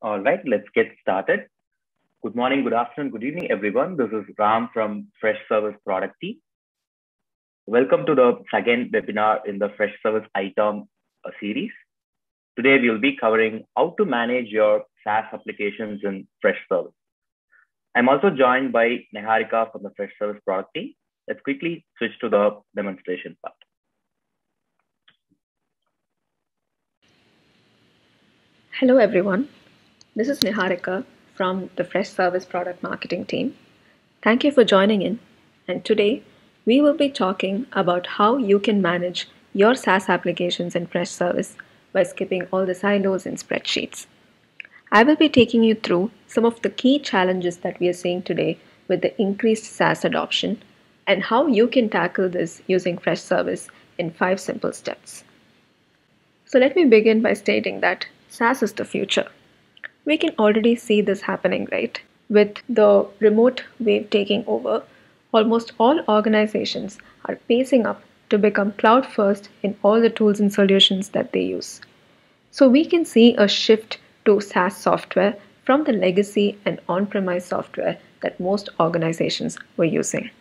All right, let's get started. Good morning, good afternoon, good evening, everyone. This is Ram from Freshservice product team. Welcome to the second webinar in the Freshservice ITSM series. Today, we'll be covering how to manage your SaaS applications in Freshservice. I'm also joined by Niharika from the Freshservice product team. Let's quickly switch to the demonstration part. Hello, everyone. This is Niharika from the Freshservice product marketing team. Thank you for joining in. And today, we will be talking about how you can manage your SaaS applications in Freshservice by skipping all the silos and spreadsheets. I will be taking you through some of the key challenges that we are seeing today with the increased SaaS adoption and how you can tackle this using Freshservice in 5 simple steps. So let me begin by stating that SaaS is the future. We can already see this happening, right? With the remote wave taking over, almost all organizations are pacing up to become cloud first in all the tools and solutions that they use. So we can see a shift to SaaS software from the legacy and on-premise software that most organizations were using.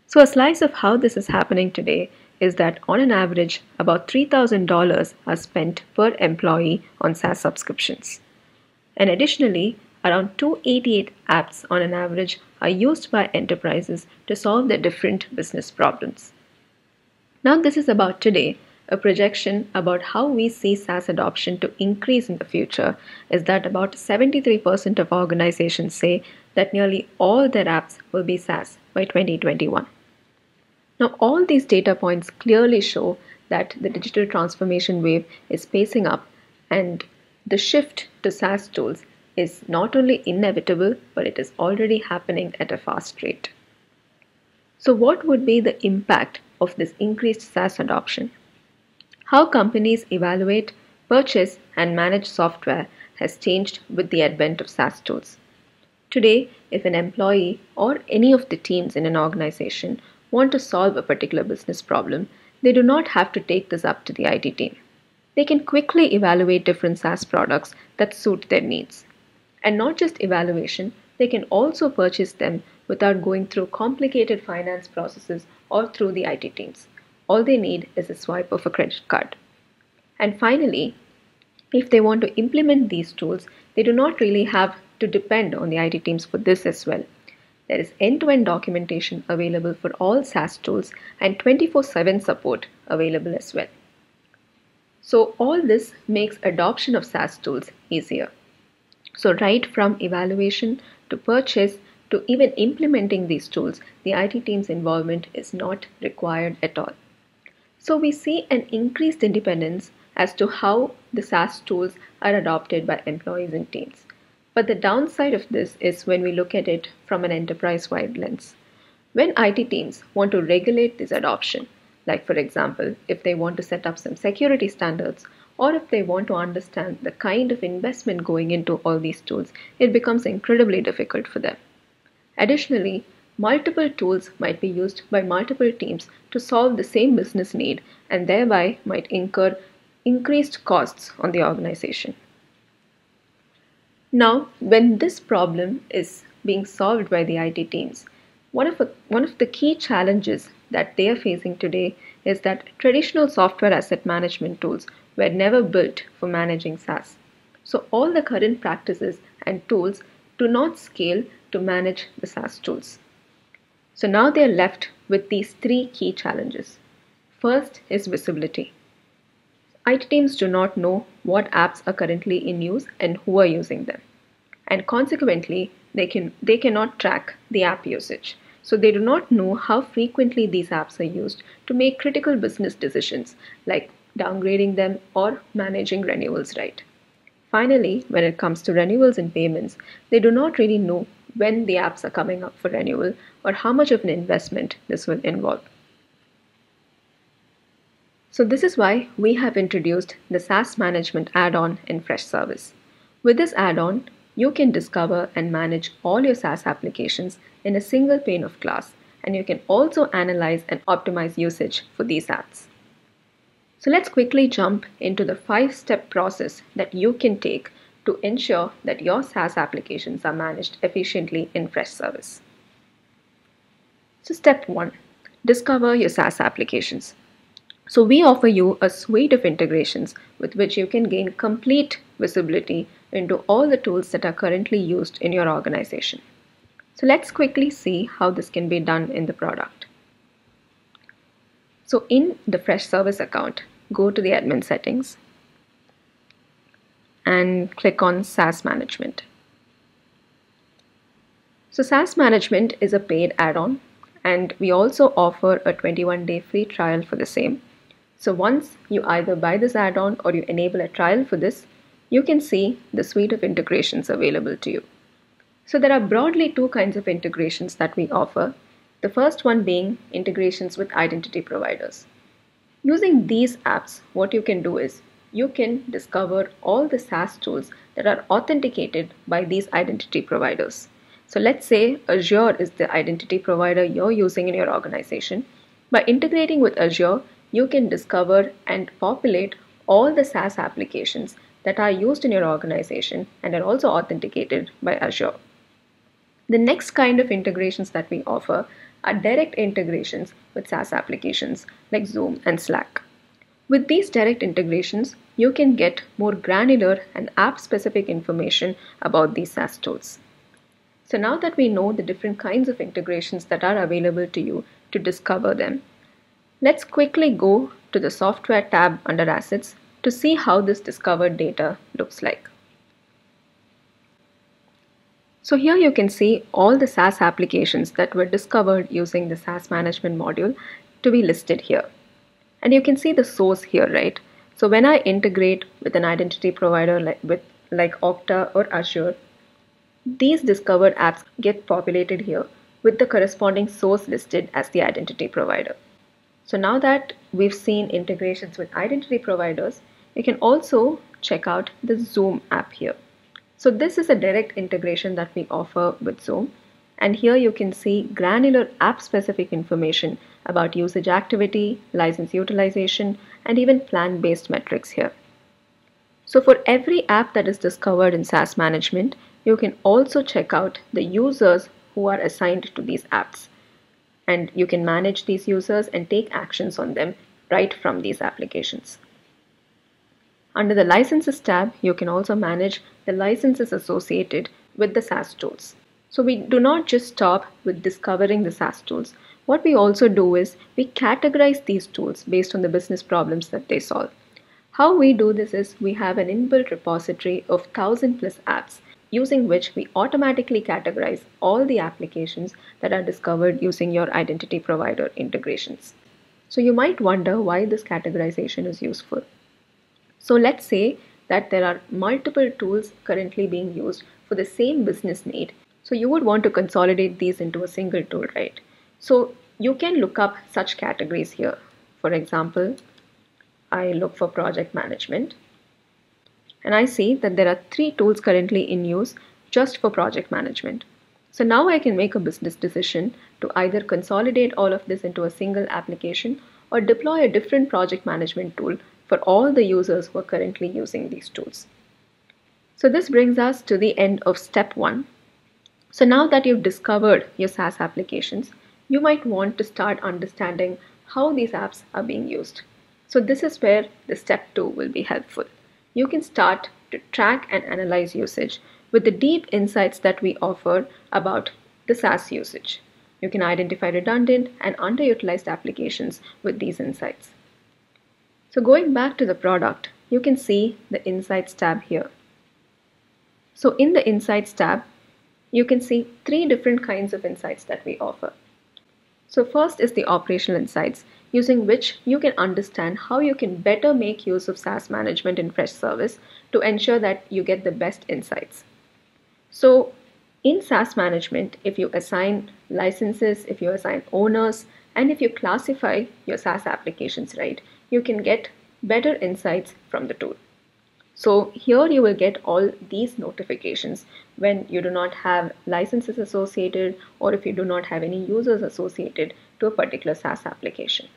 So a slice of how this is happening today is that on an average, about $3,000 are spent per employee on SaaS subscriptions. And additionally, around 288 apps on an average are used by enterprises to solve their different business problems. Now, this is about today. A projection about how we see SaaS adoption to increase in the future is that about 73% of organizations say that nearly all their apps will be SaaS by 2021. Now, all these data points clearly show that the digital transformation wave is pacing up, and the shift to SaaS tools is not only inevitable, but it is already happening at a fast rate. So what would be the impact of this increased SaaS adoption? How companies evaluate, purchase, and manage software has changed with the advent of SaaS tools. Today, if an employee or any of the teams in an organization want to solve a particular business problem, they do not have to take this up to the IT team. They can quickly evaluate different SaaS products that suit their needs. And not just evaluation, they can also purchase them without going through complicated finance processes or through the IT teams. All they need is a swipe of a credit card. And finally, if they want to implement these tools, they do not really have to depend on the IT teams for this as well. There is end-to-end documentation available for all SaaS tools and 24/7 support available as well. So all this makes adoption of SaaS tools easier. So right from evaluation to purchase to even implementing these tools, the IT team's involvement is not required at all. So we see an increased independence as to how the SaaS tools are adopted by employees and teams. But the downside of this is when we look at it from an enterprise-wide lens. When IT teams want to regulate this adoption, like for example, if they want to set up some security standards, or if they want to understand the kind of investment going into all these tools, it becomes incredibly difficult for them. Additionally, multiple tools might be used by multiple teams to solve the same business need and thereby might incur increased costs on the organization. Now, when this problem is being solved by the IT teams, one of the key challenges that they are facing today is that traditional software asset management tools were never built for managing SaaS. So all the current practices and tools do not scale to manage the SaaS tools. So now they are left with these 3 key challenges. First is visibility. IT teams do not know what apps are currently in use and who are using them. And consequently, they cannot track the app usage. So they do not know how frequently these apps are used to make critical business decisions like downgrading them or managing renewals right. Finally, when it comes to renewals and payments, they do not really know when the apps are coming up for renewal or how much of an investment this will involve. So this is why we have introduced the SaaS management add-on in Freshservice. With this add-on, you can discover and manage all your SaaS applications in a single pane of glass, and you can also analyze and optimize usage for these apps. So let's quickly jump into the 5-step process that you can take to ensure that your SaaS applications are managed efficiently in Freshservice. So step 1, discover your SaaS applications. So we offer you a suite of integrations with which you can gain complete visibility into all the tools that are currently used in your organization. So let's quickly see how this can be done in the product. So in the Freshservice account, go to the admin settings and click on SaaS Management. So SaaS Management is a paid add-on, and we also offer a 21-day free trial for the same. So once you either buy this add-on or you enable a trial for this, you can see the suite of integrations available to you. So there are broadly two kinds of integrations that we offer. The first one being integrations with identity providers. Using these apps, what you can do is you can discover all the SaaS tools that are authenticated by these identity providers. So let's say Azure is the identity provider you're using in your organization. By integrating with Azure, you can discover and populate all the SaaS applications that are used in your organization and are also authenticated by Azure. The next kind of integrations that we offer are direct integrations with SaaS applications like Zoom and Slack. With these direct integrations, you can get more granular and app-specific information about these SaaS tools. So now that we know the different kinds of integrations that are available to you to discover them, let's quickly go to the Software tab under Assets to see how this discovered data looks like. So here you can see all the SaaS applications that were discovered using the SaaS management module to be listed here. And you can see the source here, right? So when I integrate with an identity provider like Okta or Azure, these discovered apps get populated here with the corresponding source listed as the identity provider. So now that we've seen integrations with identity providers, you can also check out the Zoom app here. So this is a direct integration that we offer with Zoom. And here you can see granular app-specific information about usage activity, license utilization, and even plan-based metrics here. So for every app that is discovered in SaaS management, you can also check out the users who are assigned to these apps. And you can manage these users and take actions on them right from these applications. Under the Licenses tab, you can also manage the licenses associated with the SaaS tools. So we do not just stop with discovering the SaaS tools. What we also do is we categorize these tools based on the business problems that they solve. How we do this is we have an inbuilt repository of 1,000+ apps using which we automatically categorize all the applications that are discovered using your identity provider integrations. So you might wonder why this categorization is useful. So let's say that there are multiple tools currently being used for the same business need. So you would want to consolidate these into a single tool, right? So you can look up such categories here. For example, I look for project management. And I see that there are 3 tools currently in use just for project management. So now I can make a business decision to either consolidate all of this into a single application or deploy a different project management tool for all the users who are currently using these tools. So this brings us to the end of step 1. So now that you've discovered your SaaS applications, you might want to start understanding how these apps are being used. So this is where the step 2 will be helpful. You can start to track and analyze usage with the deep insights that we offer about the SaaS usage. You can identify redundant and underutilized applications with these insights. So going back to the product, you can see the Insights tab here. So in the Insights tab, you can see 3 different kinds of insights that we offer. So first is the operational insights, using which you can understand how you can better make use of SaaS management in Freshservice to ensure that you get the best insights. So in SaaS management, if you assign licenses, if you assign owners, and if you classify your SaaS applications right, you can get better insights from the tool. So here you will get all these notifications when you do not have licenses associated or if you do not have any users associated to a particular SaaS application.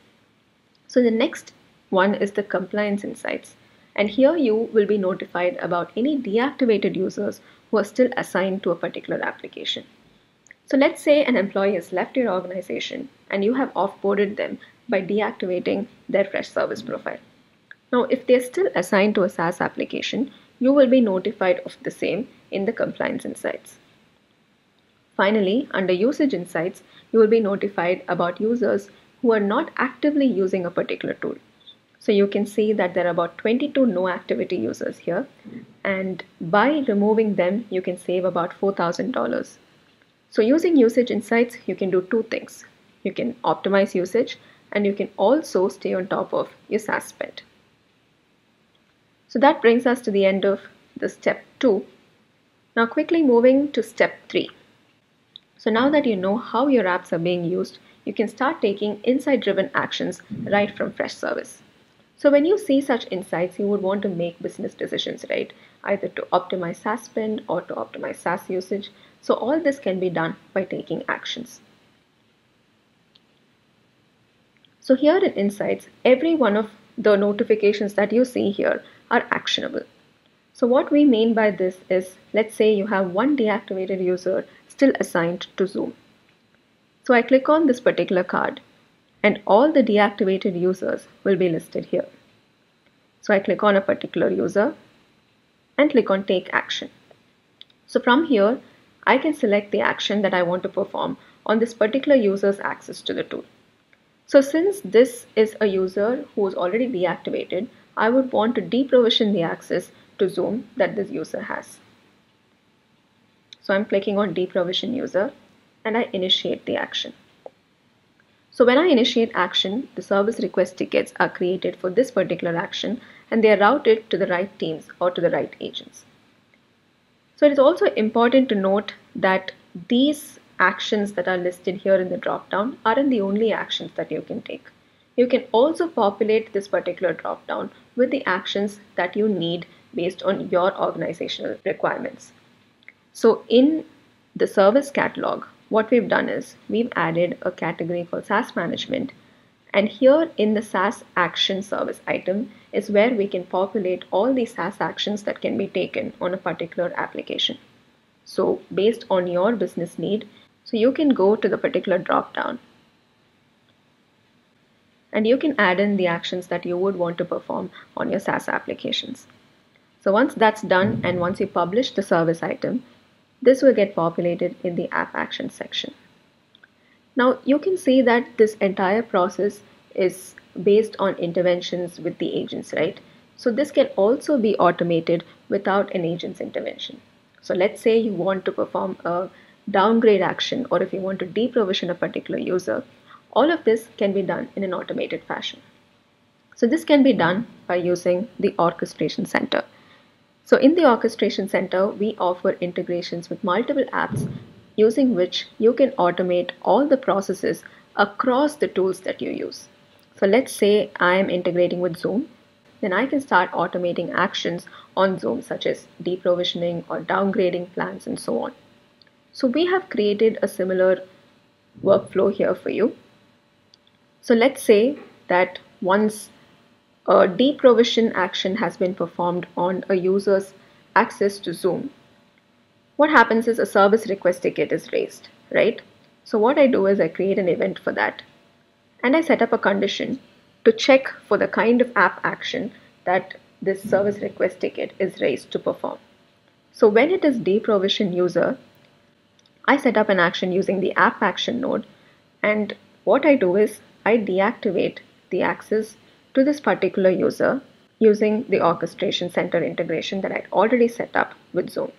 So the next one is the compliance insights. And here you will be notified about any deactivated users who are still assigned to a particular application. So let's say an employee has left your organization and you have offboarded them by deactivating their Freshservice profile. Now, if they're still assigned to a SaaS application, you will be notified of the same in the compliance insights. Finally, under usage insights, you will be notified about users who are not actively using a particular tool. So you can see that there are about 22 no activity users here, and by removing them, you can save about $4,000. So using usage insights, you can do two things. You can optimize usage, and you can also stay on top of your SaaS spend. So that brings us to the end of the step 2. Now quickly moving to step 3. So now that you know how your apps are being used, you can start taking insight-driven actions right from Freshservice. So when you see such insights, you would want to make business decisions, right? Either to optimize SaaS spend or to optimize SaaS usage. So all this can be done by taking actions. So here in Insights, every one of the notifications that you see here are actionable. So what we mean by this is, let's say you have one deactivated user still assigned to Zoom. So I click on this particular card and all the deactivated users will be listed here. So I click on a particular user and click on Take Action. So from here, I can select the action that I want to perform on this particular user's access to the tool. So since this is a user who is already deactivated, I would want to deprovision the access to Zoom that this user has. So I'm clicking on Deprovision User and I initiate the action. So when I initiate action, the service request tickets are created for this particular action and they are routed to the right teams or to the right agents. So it is also important to note that these actions that are listed here in the dropdown aren't the only actions that you can take. You can also populate this particular dropdown with the actions that you need based on your organizational requirements. So in the service catalog, what we've done is we've added a category called SaaS Management. And here in the SaaS Action Service item is where we can populate all the SaaS actions that can be taken on a particular application. So based on your business need, so you can go to the particular dropdown and you can add in the actions that you would want to perform on your SaaS applications. So once that's done and once you publish the service item, this will get populated in the App Action section. Now you can see that this entire process is based on interventions with the agents, right? So this can also be automated without an agent's intervention. So let's say you want to perform a downgrade action or if you want to deprovision a particular user, all of this can be done in an automated fashion. So this can be done by using the Orchestration Center. So in the Orchestration Center, we offer integrations with multiple apps using which you can automate all the processes across the tools that you use. So let's say I am integrating with Zoom, then I can start automating actions on Zoom such as deprovisioning or downgrading plans and so on. So we have created a similar workflow here for you. So let's say that once a deprovision action has been performed on a user's access to Zoom, what happens is a service request ticket is raised, right? So what I do is I create an event for that and I set up a condition to check for the kind of app action that this service request ticket is raised to perform. So when it is deprovision user, I set up an action using the app action node, and what I do is I deactivate the access to this particular user using the Orchestration Center integration that I'd already set up with Zoom.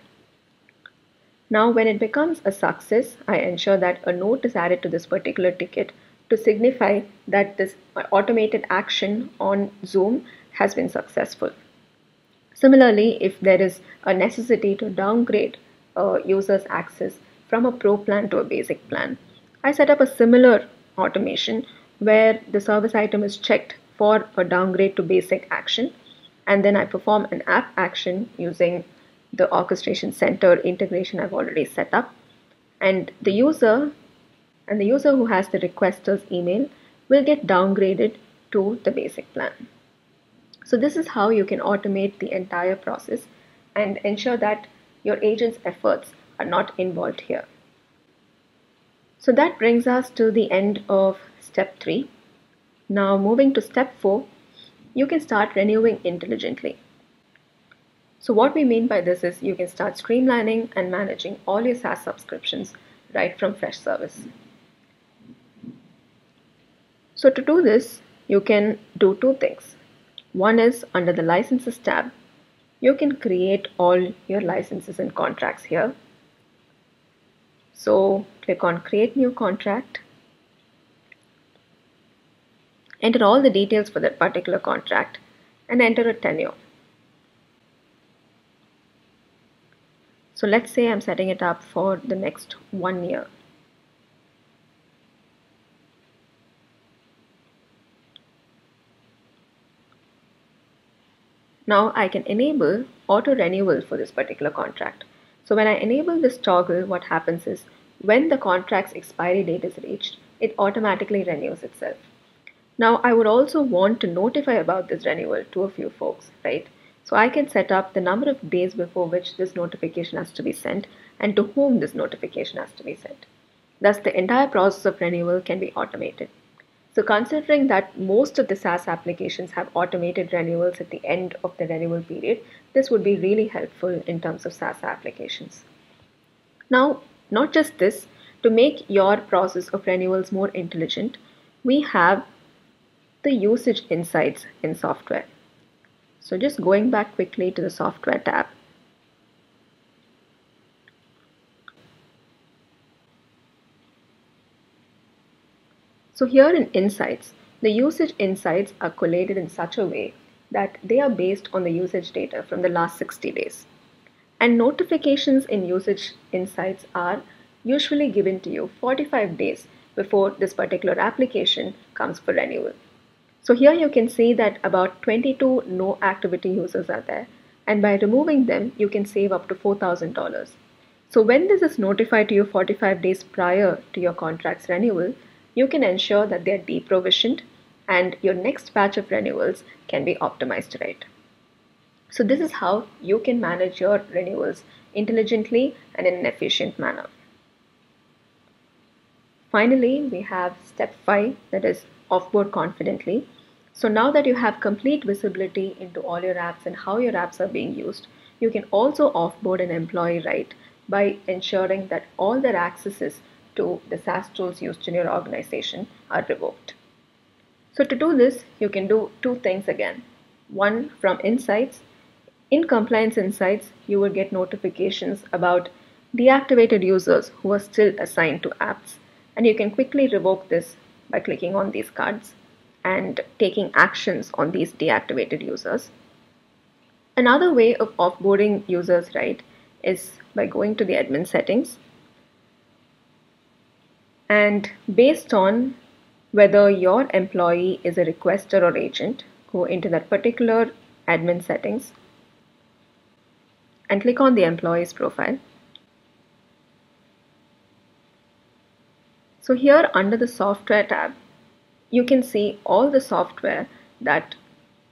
Now when it becomes a success, I ensure that a note is added to this particular ticket to signify that this automated action on Zoom has been successful. Similarly, if there is a necessity to downgrade a user's access from a pro plan to a basic plan, I set up a similar automation where the service item is checked for a downgrade to basic action, and then I perform an app action using the Orchestration Center integration I've already set up, and the user who has the requester's email will get downgraded to the basic plan. So this is how you can automate the entire process and ensure that your agent's efforts are not involved here. So that brings us to the end of step 3. Now moving to step 4, you can start renewing intelligently. So what we mean by this is you can start streamlining and managing all your SaaS subscriptions right from Freshservice. So to do this, you can do 2 things. One is under the licenses tab, you can create all your licenses and contracts here. So click on create new contract, enter all the details for that particular contract and enter a tenure. So let's say I'm setting it up for the next 1 year. Now I can enable auto renewal for this particular contract. So when I enable this toggle, what happens is when the contract's expiry date is reached, it automatically renews itself. Now I would also want to notify about this renewal to a few folks, right? So I can set up the number of days before which this notification has to be sent and to whom this notification has to be sent. Thus the entire process of renewal can be automated. So considering that most of the SaaS applications have automated renewals at the end of the renewal period, this would be really helpful in terms of SaaS applications. Now, not just this, to make your process of renewals more intelligent, we have the usage insights in software. So just going back quickly to the software tab. So here in Insights, the usage insights are collated in such a way that they are based on the usage data from the last 60 days. And notifications in usage insights are usually given to you 45 days before this particular application comes for renewal. So here you can see that about 22 no activity users are there, and by removing them, you can save up to $4,000. So when this is notified to you 45 days prior to your contract's renewal, you can ensure that they are deprovisioned and your next batch of renewals can be optimized right. So this is how you can manage your renewals intelligently and in an efficient manner. Finally, we have step 5, that is offboard confidently. So now that you have complete visibility into all your apps and how your apps are being used, you can also offboard an employee right by ensuring that all their accesses to the SaaS tools used in your organization are revoked. So to do this, you can do 2 things again. One, from Insights. In Compliance Insights, you will get notifications about deactivated users who are still assigned to apps, and you can quickly revoke this by clicking on these cards and taking actions on these deactivated users. Another way of offboarding users right is by going to the admin settings, and based on whether your employee is a requester or agent, go into that particular admin settings and click on the employee's profile. So here under the software tab, you can see all the software that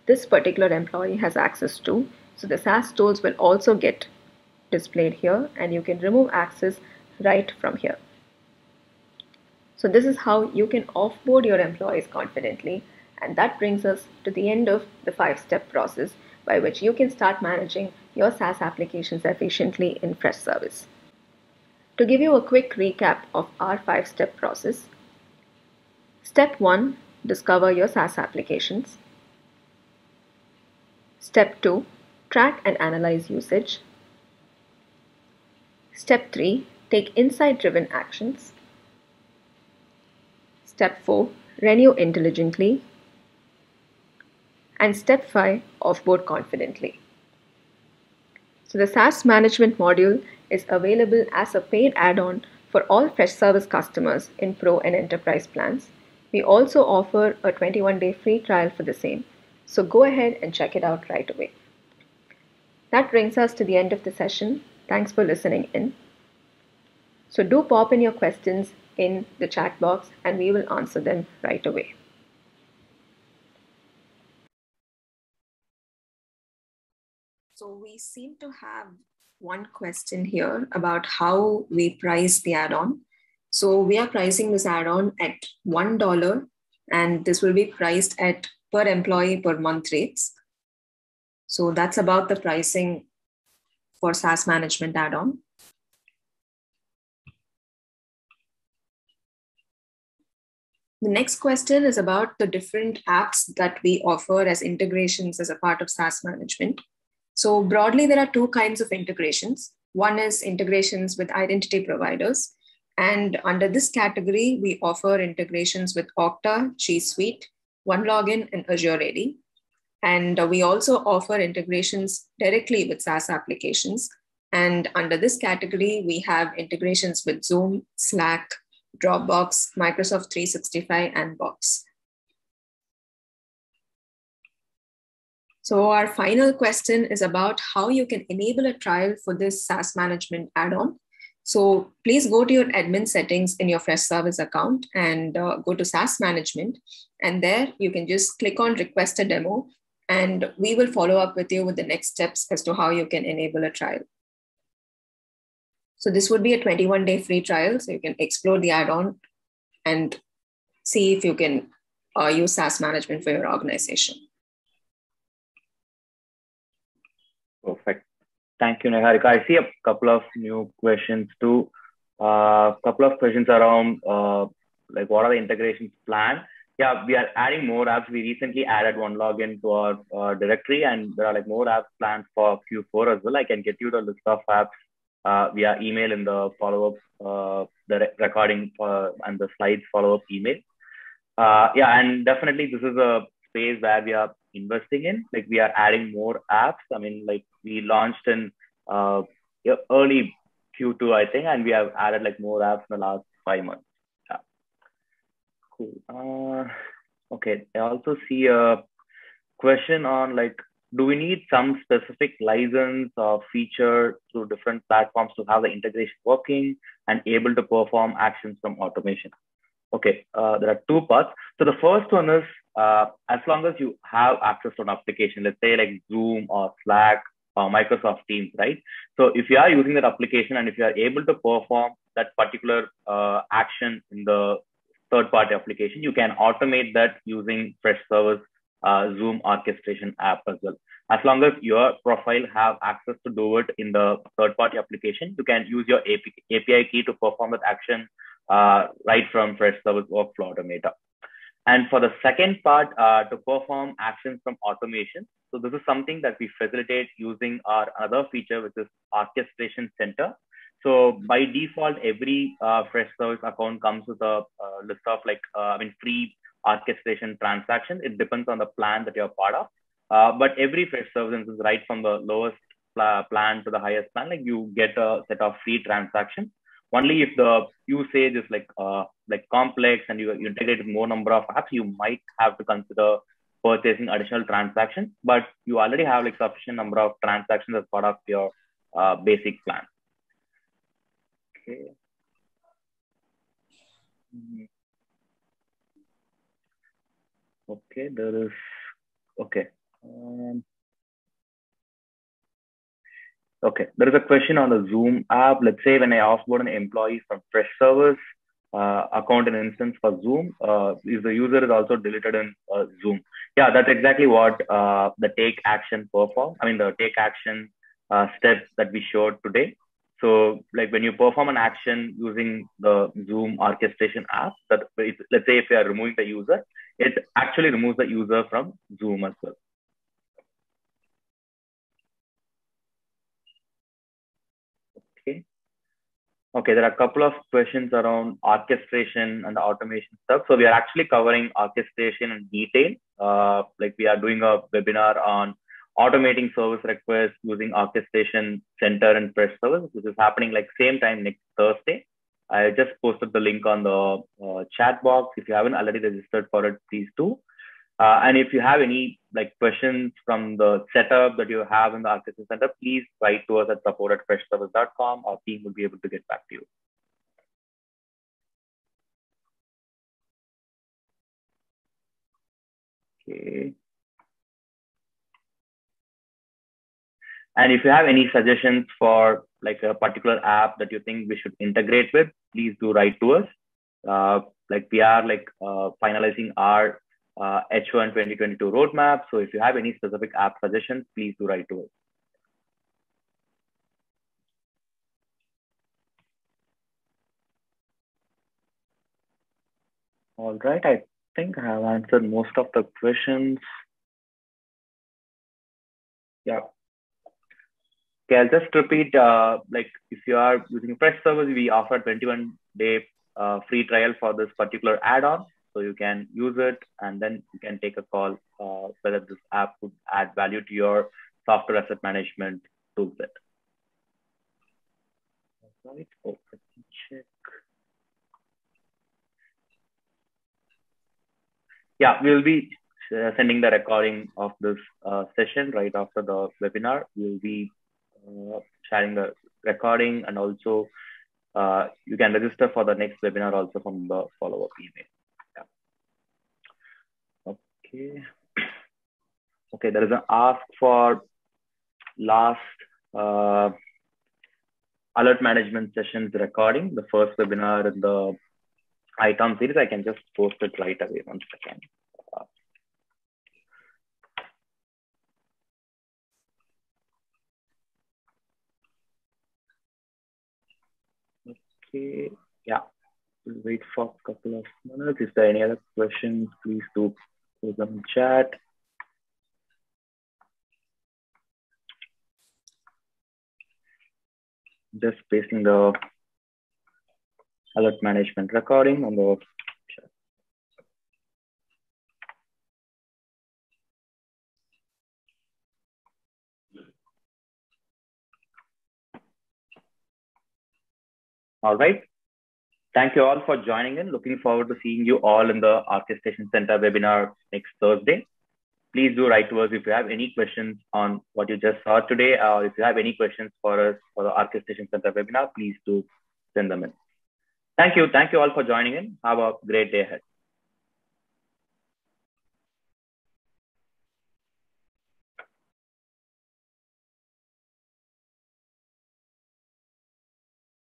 this particular employee has access to. So the SaaS tools will also get displayed here, and you can remove access right from here. So this is how you can offboard your employees confidently, and that brings us to the end of the 5-step process by which you can start managing your SaaS applications efficiently in Freshservice. To give you a quick recap of our 5-step process, Step 1, discover your SaaS applications. Step 2, track and analyze usage. Step 3, take insight-driven actions. Step 4, renew intelligently. And Step 5, offboard confidently. So the SaaS management module is available as a paid add-on for all Freshservice customers in Pro and Enterprise plans. We also offer a 21-day free trial for the same. So go ahead and check it out right away. That brings us to the end of the session. Thanks for listening in. So do pop in your questions in the chat box and we will answer them right away. we seem to have one question here about how we price the add-on. So we are pricing this add-on at $1, and this will be priced at per employee per month rates. So that's about the pricing for SaaS management add-on. The next question is about the different apps that we offer as integrations as a part of SaaS management. So broadly, there are two kinds of integrations. One is integrations with identity providers. And under this category, we offer integrations with Okta, G Suite, OneLogin, and Azure AD. And we also offer integrations directly with SaaS applications. And under this category, we have integrations with Zoom, Slack, Dropbox, Microsoft 365, and Box. So our final question is about how you can enable a trial for this SaaS management add-on. So please go to your admin settings in your Freshservice account and go to SaaS management. And there you can just click on request a demo, and we will follow up with you with the next steps as to how you can enable a trial. So this would be a 21-day free trial. So you can explore the add-on and see if you can use SaaS management for your organization. Perfect. Thank you, Niharika. I see a couple of new questions too. A couple of questions around like what are the integrations planned? Yeah, we are adding more apps. We recently added OneLogin to our directory, and there are like more apps planned for Q4 as well. I can get you the list of apps via email in the follow-up, the recording and the slides follow-up email. Yeah, and definitely this is a space where we are investing in. Like we are adding more apps. I mean, like we launched in early Q2, I think, and we have added like more apps in the last 5 months. Yeah. Cool. Okay, I also see a question on like, do we need some specific license or feature through different platforms to have the integration working and able to perform actions from automation? Okay, there are two parts. So the first one is, as long as you have access to an application, let's say like Zoom or Slack or Microsoft Teams, right? So if you are using that application and if you are able to perform that particular action in the third-party application, you can automate that using Freshservice Zoom orchestration app as well. As long as your profile have access to do it in the third-party application, you can use your API key to perform that action right from Freshservice Workflow Automator. And for the second part, to perform actions from automation. So this is something that we facilitate using our other feature, which is Orchestration Center. So by default, every Freshservice account comes with a list of like, free orchestration transaction. It depends on the plan that you're part of. But every Freshservice instance, right from the lowest plan to the highest plan, like you get a set of free transactions. Only if the usage is like complex and you integrate with more number of apps, you might have to consider purchasing additional transactions, but you already have like sufficient number of transactions as part of your basic plan. Okay. Okay, there is, okay. Okay, there is a question on the Zoom app. Let's say when I offboard an employee from Freshservice account and instance for Zoom, if the user is also deleted in Zoom. Yeah, that's exactly what the take action perform. The take action steps that we showed today. So like when you perform an action using the Zoom orchestration app, that let's say if you are removing the user, it actually removes the user from Zoom as well. Okay, there are a couple of questions around orchestration and the automation stuff. So we are actually covering orchestration in detail. Like we are doing a webinar on automating service requests using Orchestration Center and Freshservice, which is happening like same time next Thursday. I just posted the link on the chat box. If you haven't already registered for it, please do. And if you have any like questions from the setup that you have in the Orchestration Center, please write to us at support@freshservice.com. Our team will be able to get back to you. Okay. And if you have any suggestions for like a particular app that you think we should integrate with, please do write to us. Like we are finalizing our H1 2022 roadmap. So if you have any specific app suggestions, please do write to us. All right, I think I have answered most of the questions. Yeah. Okay, I'll just repeat, like if you are using Freshservice, we offer 21-day free trial for this particular add-on. So you can use it and then you can take a call whether this app would add value to your software asset management toolset. Right. Oh, let me check. Yeah, we'll be sending the recording of this session right after the webinar. We'll be sharing the recording, and also you can register for the next webinar also from the follow-up email. Yeah. Okay. Okay, there is an ask for last alert management sessions recording, the first webinar in the ITOM series. I can just post it right away. 1 second. Okay, yeah, we'll wait for a couple of minutes. Is there any other questions? Please do put them in chat. Just pasting the alert management recording on the chat. All right. Thank you all for joining in. Looking forward to seeing you all in the Orchestration Center webinar next Thursday. Please do write to us if you have any questions on what you just saw today, or if you have any questions for us for the Orchestration Center webinar, please do send them in. Thank you. Thank you all for joining in. Have a great day ahead.